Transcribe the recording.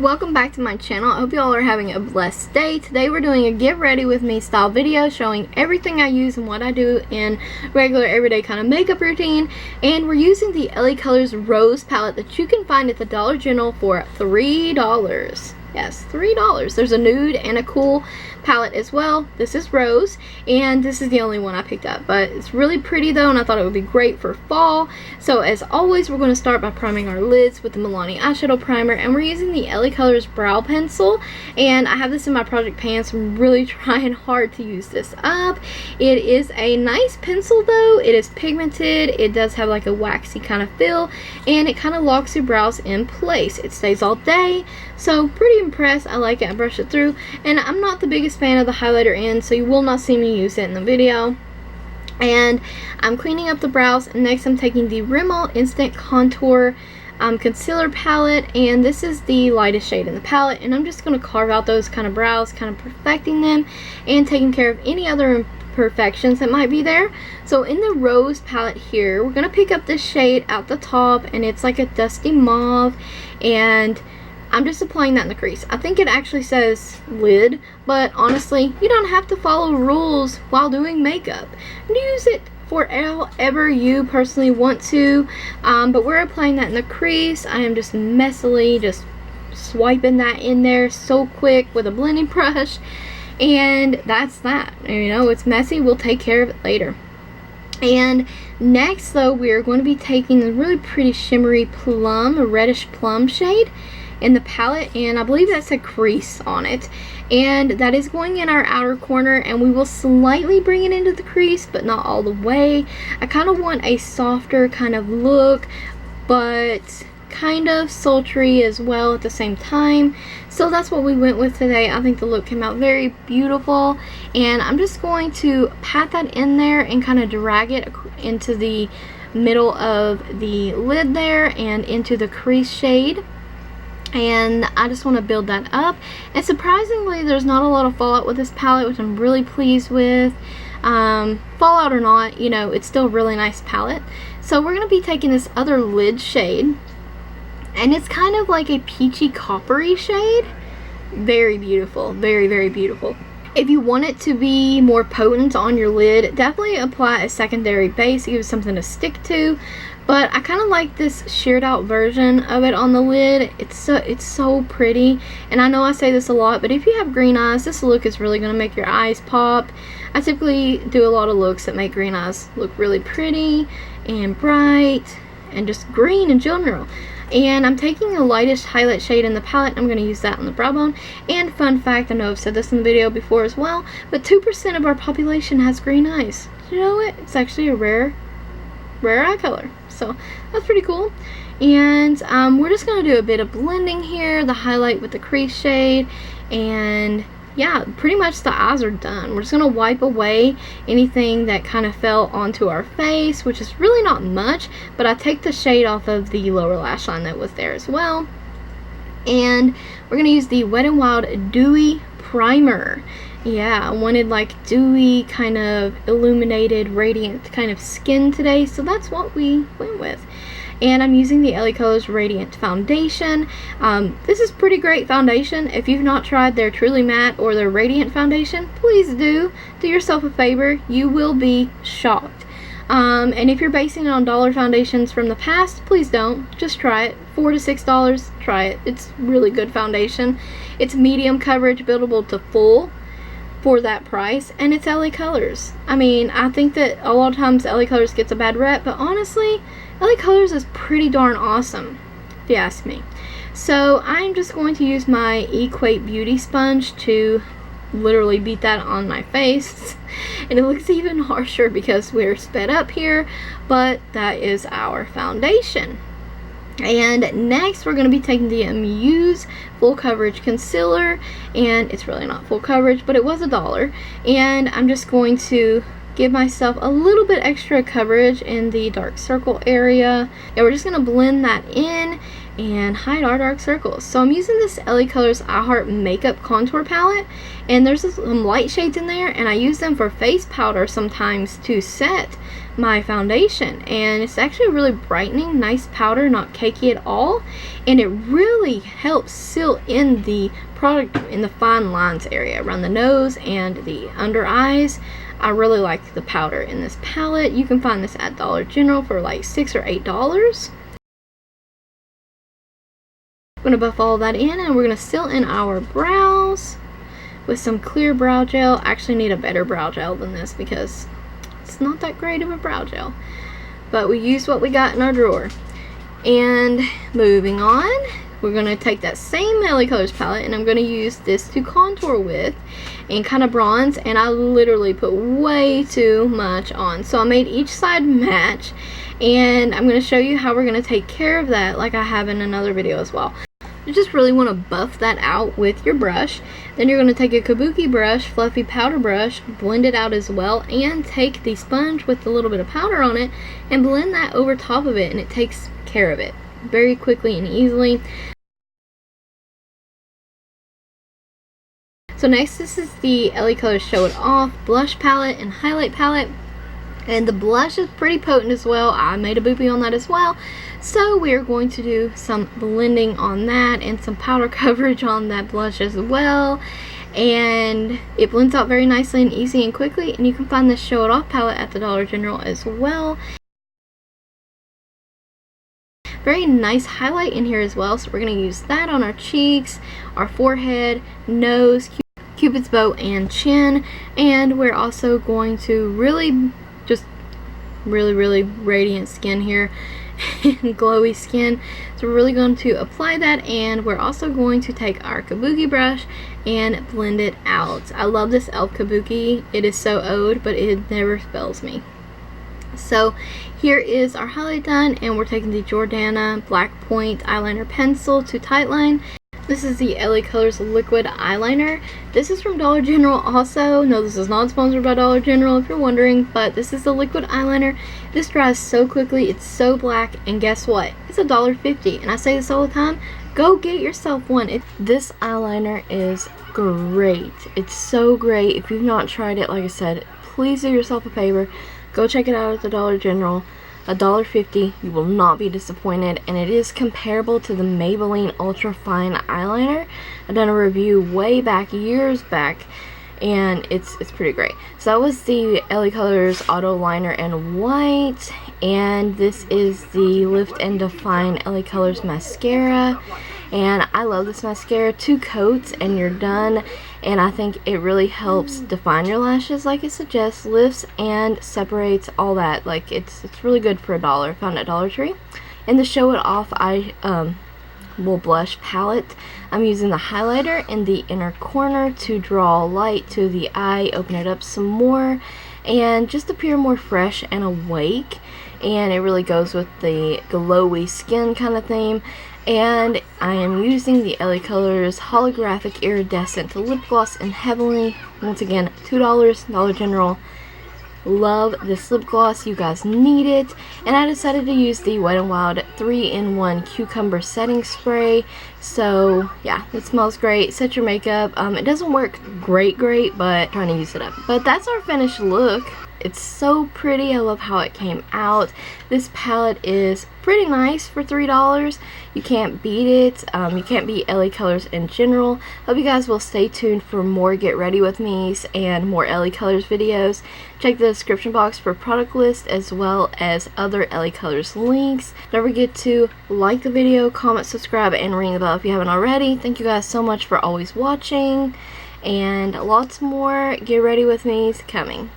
Welcome back to my channel. I hope y'all are having a blessed day. Today we're doing a get ready with me style video showing everything I use and what I do in regular everyday kind of makeup routine. And we're using the LaColors Rose palette that you can find at the Dollar General for $3. Yes, $3. There's a nude and a cool palette as well. This is Rose, and this is the only one I picked up, but it's really pretty though, and I thought it would be great for fall. So as always, we're going to start by priming our lids with the Milani eyeshadow primer, and we're using the LaColors brow pencil, and I have this in my project pan, so I'm really trying hard to use this up. It is a nice pencil though. It is pigmented. It does have like a waxy kind of feel, and it kind of locks your brows in place. It stays all day, so pretty impressed. I like it. I brush it through, and I'm not the biggest fan of the highlighter end, so you will not see me use it in the video. And I'm cleaning up the brows, and next I'm taking the Rimmel Instant Contour concealer palette, and this is the lightest shade in the palette, and I'm just going to carve out those kind of brows, kind of perfecting them and taking care of any other imperfections that might be there. So in the Rose palette here, we're going to pick up this shade at the top, and it's like a dusty mauve, and I'm just applying that in the crease. I think it actually says lid, but honestly, you don't have to follow rules while doing makeup. Use it for however you personally want to, but we're applying that in the crease. I am just messily just swiping that in there so quick with a blending brush, and that's that. You know, it's messy. We'll take care of it later. And next though, we are going to be taking a really pretty shimmery plum, a reddish plum shade in the palette, and I believe that's a crease on it, and that is going in our outer corner, and we will slightly bring it into the crease but not all the way. I kind of want a softer kind of look, but kind of sultry as well at the same time, so that's what we went with today. I think the look came out very beautiful, and I'm just going to pat that in there and kind of drag it into the middle of the lid there and into the crease shade. And I just want to build that up, and surprisingly there's not a lot of fallout with this palette, which I'm really pleased with. Fallout or not, you know, it's still a really nice palette. So we're going to be taking this other lid shade, and it's kind of like a peachy coppery shade. Very beautiful, very, very beautiful. If you want it to be more potent on your lid, definitely apply a secondary base, give it something to stick to. But I kind of like this sheared out version of it on the lid. It's so pretty, and I know I say this a lot, but if you have green eyes, this look is really going to make your eyes pop. I typically do a lot of looks that make green eyes look really pretty and bright and just green in general. And I'm taking the lightest highlight shade in the palette. I'm going to use that on the brow bone. And fun fact, I know I've said this in the video before as well, but 2% of our population has green eyes. You know what? It's actually a rare eye color. So that's pretty cool. And we're just going to do a bit of blending here, the highlight with the crease shade, and yeah, pretty much the eyes are done. We're just going to wipe away anything that kind of fell onto our face, which is really not much, but I take the shade off of the lower lash line that was there as well. And we're going to use the WetnWild Dewy primer. Yeah, I wanted like dewy, kind of illuminated, radiant kind of skin today, so that's what we went with. And I'm using the LaColors Radiant Foundation. This is pretty great foundation. If you've not tried their Truly Matte or their Radiant Foundation, please do. Do yourself a favor. You will be shocked. And if you're basing it on dollar foundations from the past, please don't. Just try it. $4 to $6. Try it. It's really good foundation. It's medium coverage, buildable to full for that price, and it's LaColors. I mean, I think that a lot of times LaColors gets a bad rep, but honestly, LaColors is pretty darn awesome, if you ask me. So I'm just going to use my Equate Beauty Sponge to literally beat that on my face, and it looks even harsher because we're sped up here, but that is our foundation. And next we're going to be taking the Amuse full coverage concealer, and it's really not full coverage, but it was $1, and I'm just going to give myself a little bit extra coverage in the dark circle area. And we're just going to blend that in and hide our dark circles. So I'm using this LaColors I Heart Makeup Contour Palette, and there's some light shades in there, and I use them for face powder sometimes to set my foundation. And it's actually really brightening, nice powder, not cakey at all, and it really helps seal in the product in the fine lines area around the nose and the under eyes. I really like the powder in this palette. You can find this at Dollar General for like $6 or $8. I'm going to buff all that in, and we're going to seal in our brows with some clear brow gel. I actually need a better brow gel than this because it's not that great of a brow gel, but we used what we got in our drawer. And moving on, we're going to take that same LaColors palette, and I'm going to use this to contour with and kind of bronze, and I literally put way too much on. So I made each side match, and I'm going to show you how we're going to take care of that like I have in another video as well. You just really want to buff that out with your brush. Then you're going to take a kabuki brush, fluffy powder brush, blend it out as well, and take the sponge with a little bit of powder on it and blend that over top of it, and it takes care of it very quickly and easily. So next, this is the LaColors Show It Off blush palette and highlight palette. And the blush is pretty potent as well. I made a boopy on that as well. So we are going to do some blending on that and some powder coverage on that blush as well. And it blends out very nicely and easy and quickly. And you can find this Show It Off palette at the Dollar General as well. Very nice highlight in here as well. So we're going to use that on our cheeks, our forehead, nose, Cupid's bow, and chin. And we're also going to really radiant skin here and glowy skin. So we're really going to apply that, and we're also going to take our kabuki brush and blend it out. I love this e.l.f. kabuki. It is so oud, but it never fails me. So here is our highlight done, and we're taking the Jordana Black Point Eyeliner Pencil to tightline. This is the LaColors Liquid Eyeliner. This is from Dollar General also. No, this is not sponsored by Dollar General if you're wondering, but this is the liquid eyeliner. This dries so quickly, it's so black, and guess what? It's $1.50, and I say this all the time, go get yourself one. This eyeliner is great. It's so great. If you've not tried it, like I said, please do yourself a favor. Go check it out at the Dollar General. $1.50, you will not be disappointed, and it is comparable to the Maybelline Ultra Fine Eyeliner. I've done a review way back, years back, and it's pretty great. So that was the LaColors Auto Liner in white, and this is the Lift and Define LaColors Mascara. And I love this mascara. 2 coats and you're done. And I think it really helps define your lashes like it suggests, lifts and separates all that. Like it's really good for $1. Found at Dollar Tree. In the Show It Off will blush palette, I'm using the highlighter in the inner corner to draw light to the eye, open it up some more, and just appear more fresh and awake. And it really goes with the glowy skin kind of theme. And I am using the LaColors Holographic Iridescent Lip Gloss in Heavenly. Once again, $2, Dollar General. Love this lip gloss. You guys need it. And I decided to use the WetnWild 3-in-1 Cucumber Setting Spray. So, yeah, it smells great. Set your makeup. It doesn't work great, but I'm trying to use it up. But that's our finished look. It's so pretty. I love how it came out. This palette is pretty nice for $3. You can't beat it. You can't beat LaColors in general. Hope you guys will stay tuned for more Get Ready With Me's and more LaColors videos. Check the description box for product list as well as other LaColors links. Don't forget to like the video, comment, subscribe, and ring the bell if you haven't already. Thank you guys so much for always watching. And lots more Get Ready With Me's coming.